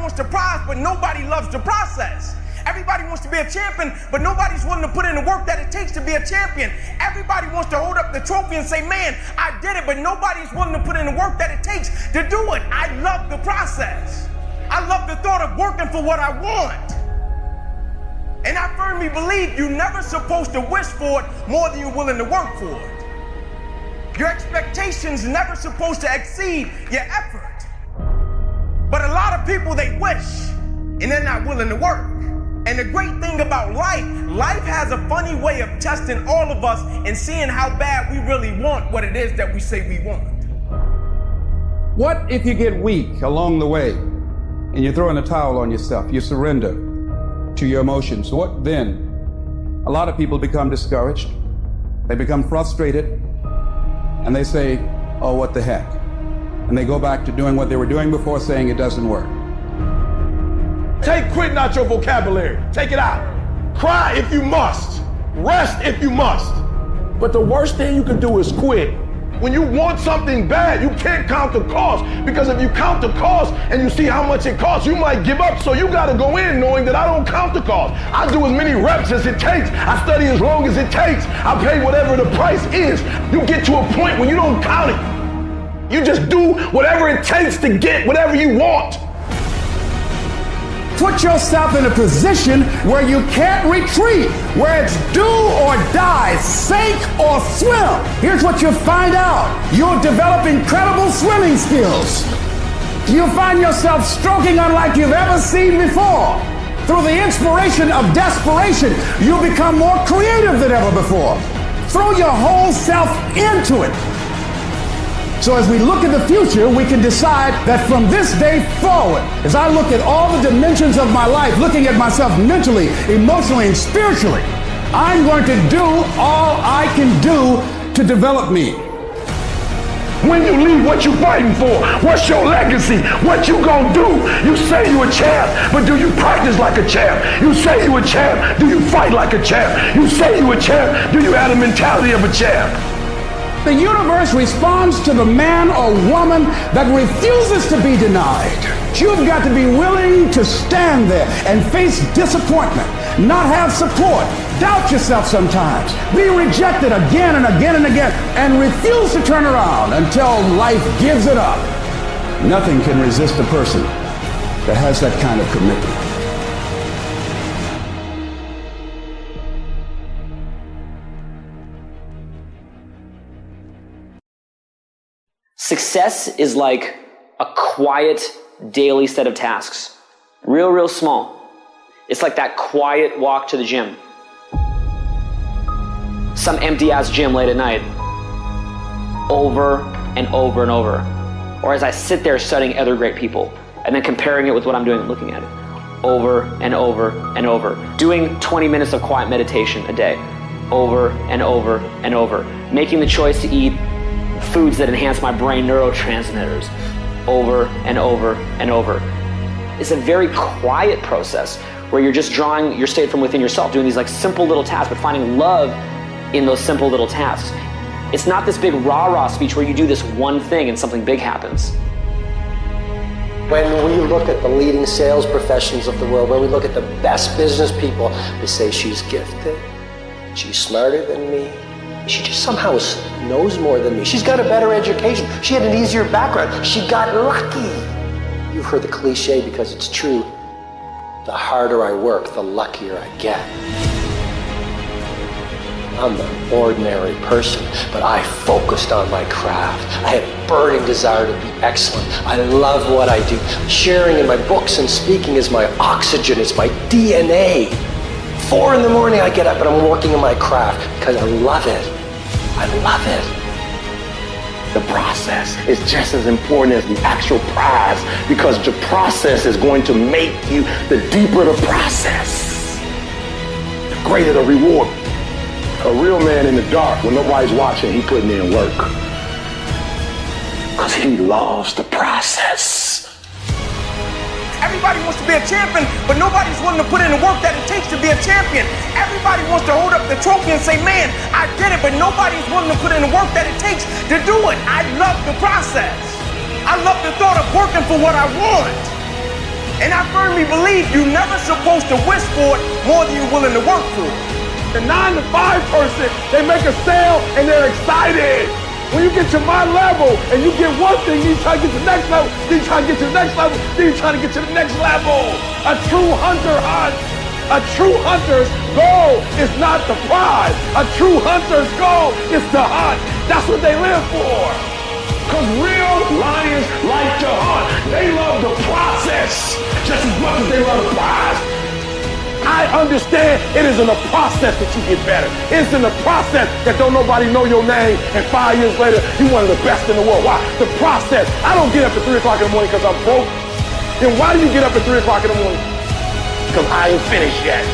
wants the prize, but nobody loves the process. Everybody wants to be a champion, but nobody's willing to put in the work that it takes to be a champion. Everybody wants to hold up the trophy and say, man, I did it, but nobody's willing to put in the work that it takes to do it. I love the process. I love the thought of working for what I want. And I firmly believe you're never supposed to wish for it more than you're willing to work for it. Your expectations never supposed to exceed your effort. But a lot of people, they wish, and they're not willing to work. And the great thing about life has a funny way of testing all of us and seeing how bad we really want what it is that we say we want. What if you get weak along the way and you throw in a towel on yourself, you surrender to your emotions? What then? A lot of people become discouraged, they become frustrated, and they say, oh, what the heck? And they go back to doing what they were doing before, saying it doesn't work. Take quitting out your vocabulary. Take it out. Cry if you must. Rest if you must. But the worst thing you can do is quit. When you want something bad, you can't count the cost, because if you count the cost and you see how much it costs, you might give up. So you got to go in knowing that I don't count the cost. I do as many reps as it takes. I study as long as it takes. I pay whatever the price is. You get to a point when you don't count it. You just do whatever it takes to get whatever you want. Put yourself in a position where you can't retreat, where it's do or die, sink or swim. Here's what you'll find out. You'll develop incredible swimming skills. You'll find yourself stroking unlike you've ever seen before. Through the inspiration of desperation, you'll become more creative than ever before. Throw your whole self into it. So as we look at the future, we can decide that from this day forward, as I look at all the dimensions of my life, looking at myself mentally, emotionally, and spiritually, I'm going to do all I can do to develop me. When you leave, what you fighting for? What's your legacy? What you gonna do? You say you a champ, but do you practice like a champ? You say you a champ, do you fight like a champ? You say you a champ, do you have the mentality of a champ? The universe responds to the man or woman that refuses to be denied. You've got to be willing to stand there and face disappointment, not have support, doubt yourself sometimes, be rejected again and again and again, and refuse to turn around until life gives it up. Nothing can resist a person that has that kind of commitment. Success is like a quiet daily set of tasks. Real small. It's like that quiet walk to the gym. Some empty-ass gym late at night. Over and over and over. Or as I sit there studying other great people and then comparing it with what I'm doing and looking at it. Over and over and over. Doing 20 minutes of quiet meditation a day. Over and over and over. Making the choice to eat foods that enhance my brain neurotransmitters over and over and over. It's a very quiet process where you're just drawing your state from within yourself, doing these like simple little tasks, but finding love in those simple little tasks. It's not this big rah-rah speech where you do this one thing and something big happens. When we look at the leading sales professionals of the world, when we look at the best business people, we say she's gifted, she's smarter than me, she just somehow knows more than me. She's got a better education. She had an easier background. She got lucky. You've heard the cliche because it's true. The harder I work, the luckier I get. I'm an ordinary person, but I focused on my craft. I had a burning desire to be excellent. I love what I do. Sharing in my books and speaking is my oxygen. It's my DNA. 4 in the morning I get up and I'm working on my craft because I love it. I love it. The process is just as important as the actual prize, because the process is going to make you, the deeper the process, the greater the reward. A real man in the dark, when nobody's watching, he putting in work. Because he loves the process. Everybody wants to be a champion, but nobody's willing to put in the work that it takes to be a champion. Everybody wants to hold up the trophy and say, man, I did it, but nobody's willing to put in the work that it takes to do it. I love the process. I love the thought of working for what I want. And I firmly believe you're never supposed to wish for it more than you're willing to work for it. The 9 to 5 person, they make a sale and they're excited. When you get to my level and you get one thing, you try to get to the next level, then you try to get to the next level, then you try to get to the next level. A true hunter hunts. A true hunter's goal is not the prize. A true hunter's goal is to hunt. That's what they live for. Because real lions like to hunt. They love the process just as much as they love the prize. I understand it is in the process that you get better. It's in the process that don't nobody know your name and 5 years later, you're one of the best in the world. Why? The process. I don't get up at 3 o'clock in the morning because I'm broke. Then why do you get up at 3 o'clock in the morning? Because I ain't finished yet.